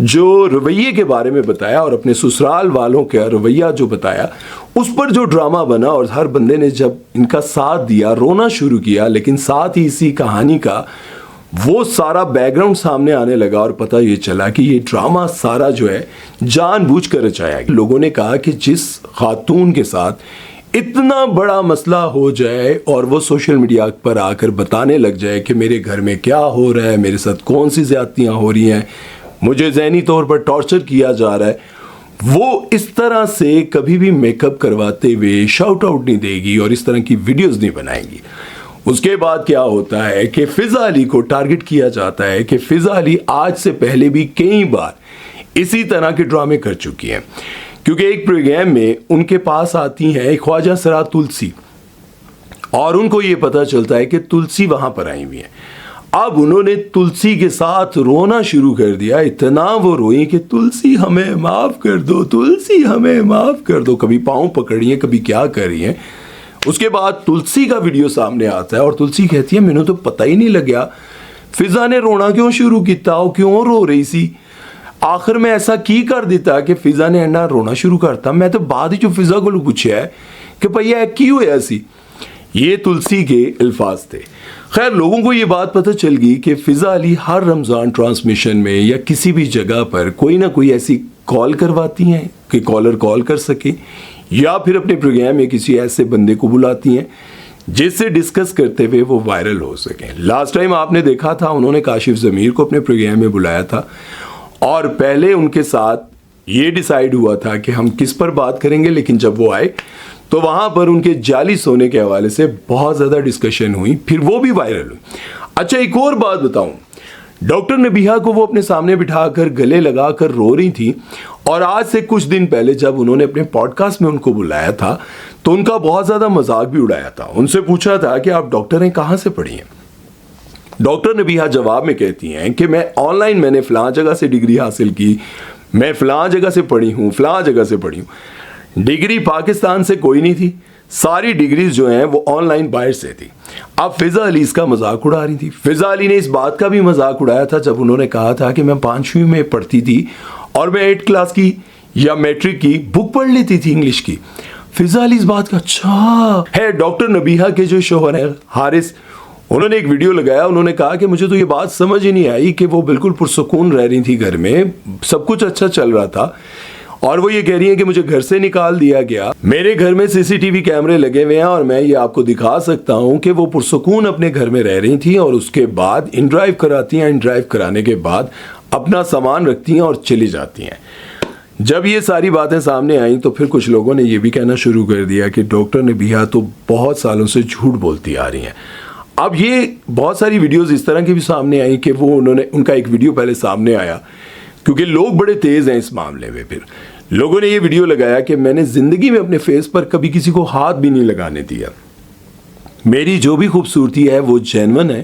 جو رویے کے بارے میں بتایا اور اپنے سسرال والوں کا رویہ جو بتایا اس پر جو ڈرامہ بنا اور ہر بندے نے جب ان کا ساتھ دیا رونا شروع کیا، لیکن ساتھ ہی اسی کہانی کا وہ سارا بیک گراؤنڈ سامنے آنے لگا اور پتہ یہ چلا کہ یہ ڈرامہ سارا جو ہے جان بوجھ کر رچایا گیا۔ لوگوں نے کہا کہ جس خاتون کے ساتھ اتنا بڑا مسئلہ ہو جائے اور وہ سوشل میڈیا پر آ کر بتانے لگ جائے کہ میرے گھر میں کیا ہو رہا ہے، میرے ساتھ کون سی زیادتیاں ہو رہی ہیں، مجھے ذہنی طور پر ٹارچر کیا جا رہا ہے، وہ اس طرح سے کبھی بھی میک اپ کرواتے ہوئے شاؤٹ آؤٹ نہیں دے گی اور اس طرح کی ویڈیوز نہیں بنائے گی۔ اس کے بعد کیا ہوتا ہے کہ فضا علی کو ٹارگٹ کیا جاتا ہے کہ فضا علی آج سے پہلے بھی کئی بار اسی طرح کے ڈرامے کر چکی ہیں، کیونکہ ایک پروگرام میں ان کے پاس آتی ہیں خواجہ سرا تلسی اور ان کو یہ پتا چلتا ہے کہ تلسی وہاں پر آئی ہوئی ہیں۔ اب انہوں نے تلسی کے ساتھ رونا شروع کر دیا، اتنا وہ روئی کہ تلسی ہمیں معاف کر دو، تلسی ہمیں معاف کر دو، کبھی پاؤں پکڑی ہیں، کبھی کیا کر رہی ہیں۔ اس کے بعد تلسی کا ویڈیو سامنے آتا ہے اور تلسی کہتی ہے میں تو پتہ ہی نہیں لگیا فضا نے رونا کیوں شروع کیتا، وہ کیوں رو رہی سی، آخر میں ایسا کی کر دیتا کہ فضا نے انڈا رونا شروع کرتا۔ میں تو بعد ہی جو فضا کو پوچھا ہے کہ بھیا کی ہوا سی، یہ تلسی کے الفاظ تھے۔ خیر لوگوں کو یہ بات پتہ چل گئی کہ فضا علی ہر رمضان ٹرانسمیشن میں یا کسی بھی جگہ پر کوئی نہ کوئی ایسی کال کرواتی ہیں کہ کالر کال کر سکے، یا پھر اپنے پروگرام میں کسی ایسے بندے کو بلاتی ہیں جس سے ڈسکس کرتے ہوئے وہ وائرل ہو سکیں۔ لاسٹ ٹائم آپ نے دیکھا تھا انہوں نے کاشف ضمیر کو اپنے پروگرام میں بلایا تھا اور پہلے ان کے ساتھ یہ ڈیسائیڈ ہوا تھا کہ ہم کس پر بات کریں گے، لیکن جب وہ آئے تو وہاں پر ان کے جعلی سونے کے حوالے سے بہت زیادہ ڈسکشن ہوئی، پھر وہ بھی وائرل ہوئی۔ اچھا ایک اور بات بتاؤں، ڈاکٹر نبیہہ کو وہ اپنے سامنے بٹھا کر گلے لگا کر رو رہی تھی، اور آج سے کچھ دن پہلے جب انہوں نے اپنے پوڈ کاسٹ میں ان کو بلایا تھا تو ان کا بہت زیادہ مذاق بھی اڑایا تھا۔ ان سے پوچھا تھا کہ آپ ڈاکٹر ہیں، کہاں سے پڑھی ہیں؟ ڈاکٹر نبیہہ جواب میں کہتی ہیں کہ میں آن لائن میں نے فلاں جگہ سے ڈگری حاصل کی، میں فلاں جگہ سے پڑھی ہوں، فلاں جگہ سے پڑھی ہوں۔ ڈگری پاکستان سے کوئی نہیں تھی، ساری ڈگریز جو ہیں وہ آن لائن باہر سے تھی۔ اب فضا علی اس کا مذاق اڑا رہی تھی۔ فضا علی نے اس بات کا بھی مذاق اڑایا تھا جب انہوں نے کہا تھا کہ میں 5ویں میں پڑھتی تھی اور میں 8 کلاس کی یا میٹرک کی بک پڑھ لیتی تھی انگلش کی۔ فضا علی اس بات کا اچھا ہے۔ ڈاکٹر نبیہہ کے جو شوہر ہیں حارث، انہوں نے ایک ویڈیو لگایا، انہوں نے کہا کہ مجھے تو یہ بات سمجھ ہی نہیں آئی کہ وہ بالکل پرسکون رہ رہی تھی گھر میں، سب کچھ اچھا چل رہا تھا، اور وہ یہ کہہ رہی ہیں کہ مجھے گھر سے نکال دیا گیا۔ میرے گھر میں سی سی ٹی وی کیمرے لگے ہوئے ہیں اور میں یہ آپ کو دکھا سکتا ہوں کہ وہ پرسکون اپنے گھر میں رہ رہی تھیں اور اس کے بعد ان ڈرائیو کراتی ہیں، ان ڈرائیو کرانے کے بعد اپنا سامان رکھتی ہیں اور چلی جاتی ہیں۔ جب یہ ساری باتیں سامنے آئیں تو پھر کچھ لوگوں نے یہ بھی کہنا شروع کر دیا کہ ڈاکٹر نبیہہ تو بہت سالوں سے جھوٹ بولتی آ رہی ہیں۔ اب یہ بہت ساری ویڈیوز اس طرح کی بھی سامنے آئیں کہ وہ ان کا ایک ویڈیو پہلے سامنے آیا، کیونکہ لوگ بڑے تیز ہیں اس معاملے میں۔ پھر لوگوں نے یہ ویڈیو لگایا کہ میں نے زندگی میں اپنے فیس پر کبھی کسی کو ہاتھ بھی نہیں لگانے دیا، میری جو بھی خوبصورتی ہے وہ جینون ہے،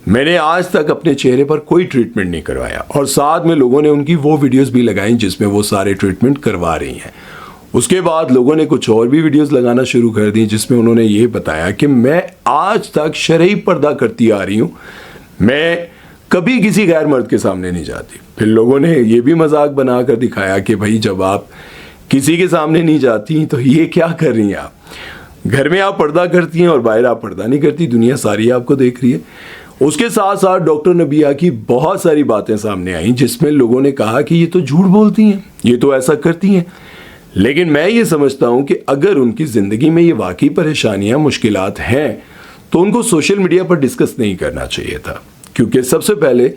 میں نے آج تک اپنے چہرے پر کوئی ٹریٹمنٹ نہیں کروایا۔ اور ساتھ میں لوگوں نے ان کی وہ ویڈیوز بھی لگائیں جس میں وہ سارے ٹریٹمنٹ کروا رہی ہیں۔ اس کے بعد لوگوں نے کچھ اور بھی ویڈیوز لگانا شروع کر دی جس میں انہوں نے یہ بتایا کہ میں آج تک شرعی پردہ کرتی آ رہی ہوں، میں کبھی کسی غیر مرد کے سامنے نہیں جاتی۔ پھر لوگوں نے یہ بھی مذاق بنا کر دکھایا کہ بھائی جب آپ کسی کے سامنے نہیں جاتی تو یہ کیا کر رہی ہیں آپ، گھر میں آپ پردہ کرتی ہیں اور باہر آپ پردہ نہیں کرتی، دنیا ساری آپ کو دیکھ رہی ہے۔ اس کے ساتھ ساتھ ڈاکٹر نبیہہ کی بہت ساری باتیں سامنے آئیں جس میں لوگوں نے کہا کہ یہ تو جھوٹ بولتی ہیں، یہ تو ایسا کرتی ہیں، لیکن میں یہ سمجھتا ہوں کہ اگر ان کی زندگی میں یہ واقعی پریشانیاں مشکلات ہیں تو ان کو سوشل میڈیا پر ڈسکس نہیں کرنا چاہیے تھا، کیونکہ سب سے پہلے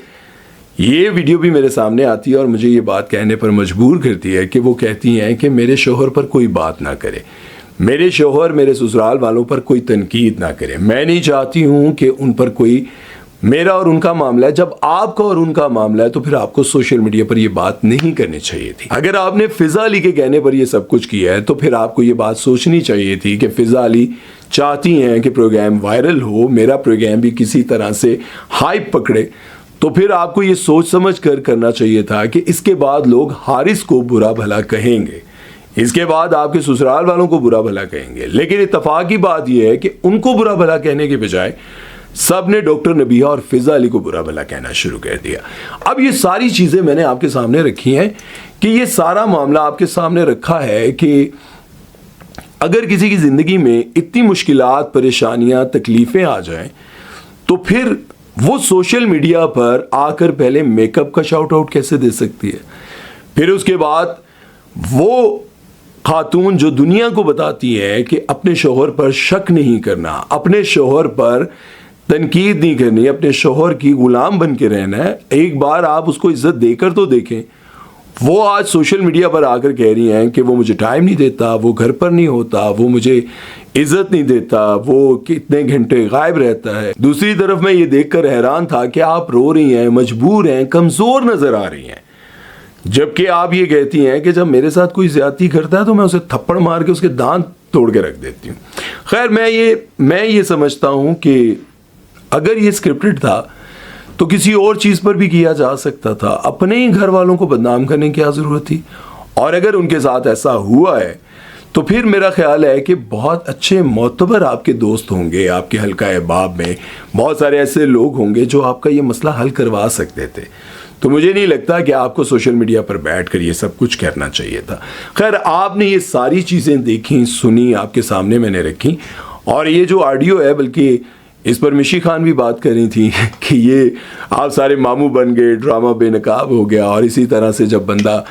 یہ ویڈیو بھی میرے سامنے آتی ہے اور مجھے یہ بات کہنے پر مجبور کرتی ہے کہ وہ کہتی ہیں کہ میرے شوہر پر کوئی بات نہ کرے، میرے شوہر میرے سسرال والوں پر کوئی تنقید نہ کرے، میں نہیں چاہتی ہوں کہ ان پر کوئی میرا اور ان کا معاملہ ہے۔ جب آپ کا اور ان کا معاملہ ہے تو پھر آپ کو سوشل میڈیا پر یہ بات نہیں کرنی چاہیے تھی۔ اگر آپ نے فضا علی کے کہنے پر یہ سب کچھ کیا ہے تو پھر آپ کو یہ بات سوچنی چاہیے تھی کہ فضا علی چاہتی ہیں کہ پروگرام وائرل ہو، میرا پروگرام بھی کسی طرح سے ہائپ پکڑے، تو پھر آپ کو یہ سوچ سمجھ کر کرنا چاہیے تھا کہ اس کے بعد لوگ حارث کو برا بھلا کہیں گے، اس کے بعد آپ کے سسرال والوں کو برا بھلا کہیں گے، لیکن اتفاق کی بات یہ ہے کہ ان کو برا بھلا کہنے کے بجائے سب نے ڈاکٹر نبیہ اور فضا علی کو برا بھلا کہنا شروع کر دیا. اب یہ ساری چیزیں میں نے آپ کے سامنے رکھی ہیں کہ یہ سارا معاملہ آپ کے سامنے رکھا ہے کہ اگر کسی کی زندگی میں اتنی مشکلات، پریشانیاں، تکلیفیں آ جائیں تو پھر وہ سوشل میڈیا پر آ کر پہلے میک اپ کا شاؤٹ آؤٹ کیسے دے سکتی ہے؟ پھر اس کے بعد وہ خاتون جو دنیا کو بتاتی ہے کہ اپنے شوہر پر شک نہیں کرنا، اپنے شوہر پر تنقید نہیں کرنی، اپنے شوہر کی غلام بن کے رہنا ہے، ایک بار آپ اس کو عزت دے کر تو دیکھیں. وہ آج سوشل میڈیا پر آ کر کہہ رہی ہیں کہ وہ مجھے ٹائم نہیں دیتا، وہ گھر پر نہیں ہوتا، وہ مجھے عزت نہیں دیتا، وہ کتنے گھنٹے غائب رہتا ہے. دوسری طرف میں یہ دیکھ کر حیران تھا کہ آپ رو رہی ہیں، مجبور ہیں، کمزور نظر آ رہی ہیں، جبکہ آپ یہ کہتی ہیں کہ جب میرے ساتھ کوئی زیادتی کرتا ہے تو میں اسے تھپڑ مار کے اس کے دانت توڑ کے رکھ دیتی ہوں. خیر میں یہ سمجھتا ہوں کہ اگر یہ اسکرپٹڈ تھا تو کسی اور چیز پر بھی کیا جا سکتا تھا. اپنے ہی گھر والوں کو بدنام کرنے کی کیا ضرورت تھی؟ اور اگر ان کے ساتھ ایسا ہوا ہے تو پھر میرا خیال ہے کہ بہت اچھے معتبر آپ کے دوست ہوں گے، آپ کے حلقہ احباب میں بہت سارے ایسے لوگ ہوں گے جو آپ کا یہ مسئلہ حل کروا سکتے تھے. تو مجھے نہیں لگتا کہ آپ کو سوشل میڈیا پر بیٹھ کر یہ سب کچھ کرنا چاہیے تھا. خیر آپ نے یہ ساری چیزیں دیکھیں، سنی، آپ کے سامنے میں نے رکھی. اور یہ جو آڈیو ہے، بلکہ اس پر مشی خان بھی بات کر رہی تھی کہ یہ آپ سارے ماموں بن گئے، ڈرامہ بے نقاب ہو گیا. اور اسی طرح سے جب بندہ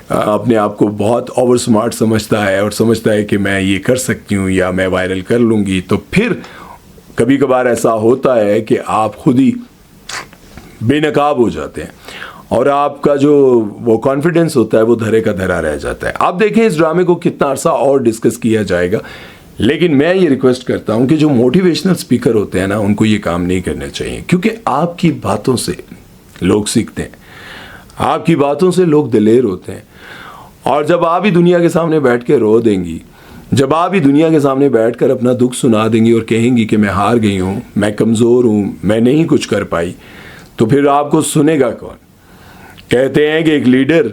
اپنے آپ کو بہت اوور سمارٹ سمجھتا ہے اور سمجھتا ہے کہ میں یہ کر سکتی ہوں یا میں وائرل کر لوں گی، تو پھر کبھی کبھار ایسا ہوتا ہے کہ آپ خود ہی بے نقاب ہو جاتے ہیں اور آپ کا جو وہ کانفیڈنس ہوتا ہے وہ دھرے کا دھرا رہ جاتا ہے. آپ دیکھیں اس ڈرامے کو کتنا عرصہ اور ڈسکس کیا جائے گا، لیکن میں یہ ریکویسٹ کرتا ہوں کہ جو موٹیویشنل سپیکر ہوتے ہیں نا، ان کو یہ کام نہیں کرنے چاہیے، کیونکہ آپ کی باتوں سے لوگ سیکھتے ہیں، آپ کی باتوں سے لوگ دلیر ہوتے ہیں. اور جب آپ ہی دنیا کے سامنے بیٹھ کے رو دیں گی، جب آپ ہی دنیا کے سامنے بیٹھ کر اپنا دکھ سنا دیں گی اور کہیں گی کہ میں ہار گئی ہوں، میں کمزور ہوں، میں نہیں کچھ کر پائی، تو پھر آپ کو سنے گا کون؟ کہتے ہیں کہ ایک لیڈر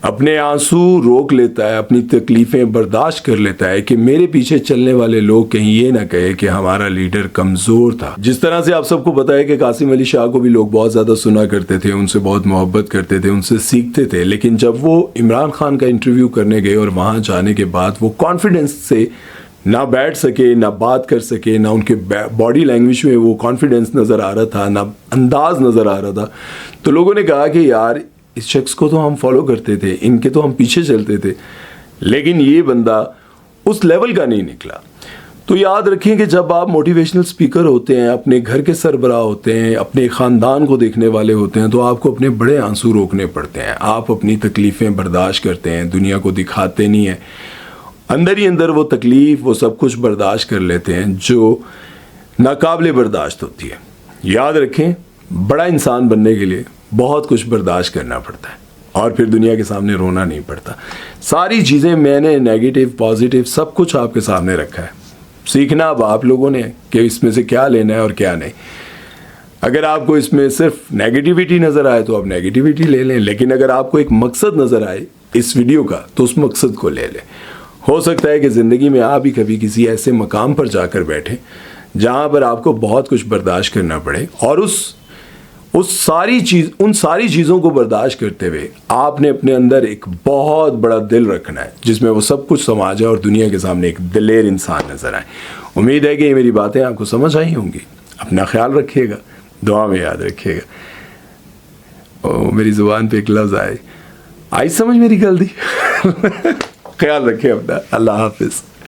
اپنے آنسو روک لیتا ہے، اپنی تکلیفیں برداشت کر لیتا ہے کہ میرے پیچھے چلنے والے لوگ کہیں یہ نہ کہے کہ ہمارا لیڈر کمزور تھا. جس طرح سے آپ سب کو پتا ہے کہ قاسم علی شاہ کو بھی لوگ بہت زیادہ سنا کرتے تھے، ان سے بہت محبت کرتے تھے، ان سے سیکھتے تھے، لیکن جب وہ عمران خان کا انٹرویو کرنے گئے اور وہاں جانے کے بعد وہ کانفیڈنس سے نہ بیٹھ سکے، نہ بات کر سکے، نہ ان کے باڈی لینگویج میں وہ کانفیڈنس نظر آ رہا تھا، نہ انداز نظر آ رہا تھا، تو لوگوں نے کہا کہ یار اس شخص کو تو ہم فالو کرتے تھے، ان کے تو ہم پیچھے چلتے تھے، لیکن یہ بندہ اس لیول کا نہیں نکلا. تو یاد رکھیں کہ جب آپ موٹیویشنل سپیکر ہوتے ہیں، اپنے گھر کے سربراہ ہوتے ہیں، اپنے خاندان کو دیکھنے والے ہوتے ہیں، تو آپ کو اپنے بڑے آنسو روکنے پڑتے ہیں. آپ اپنی تکلیفیں برداشت کرتے ہیں، دنیا کو دکھاتے نہیں ہیں، اندر ہی اندر وہ تکلیف، وہ سب کچھ برداشت کر لیتے ہیں جو ناقابل برداشت ہوتی ہے. یاد رکھیں بڑا انسان بننے کے لیے بہت کچھ برداشت کرنا پڑتا ہے اور پھر دنیا کے سامنے رونا نہیں پڑتا. ساری چیزیں میں نے نیگیٹو پازیٹیو سب کچھ آپ کے سامنے رکھا ہے. سیکھنا اب آپ لوگوں نے کہ اس میں سے کیا لینا ہے اور کیا نہیں. اگر آپ کو اس میں صرف نیگیٹیوٹی نظر آئے تو آپ نیگیٹیوٹی لے لیں، لیکن اگر آپ کو ایک مقصد نظر آئے اس ویڈیو کا تو اس مقصد کو لے لیں. ہو سکتا ہے کہ زندگی میں آپ ہی کبھی کسی ایسے مقام پر جا کر بیٹھیں جہاں پر آپ کو بہت کچھ برداشت کرنا پڑے، اور ان ساری چیزوں کو برداشت کرتے ہوئے آپ نے اپنے اندر ایک بہت بڑا دل رکھنا ہے جس میں وہ سب کچھ سما جائے اور دنیا کے سامنے ایک دلیر انسان نظر آئے. امید ہے کہ یہ میری باتیں آپ کو سمجھ آئی ہوں گی. اپنا خیال رکھیے گا، دعا میں یاد رکھیے گا. میری زبان پہ ایک لفظ آئی سمجھ میری غلطی. خیال رکھیں اپنا. اللہ حافظ.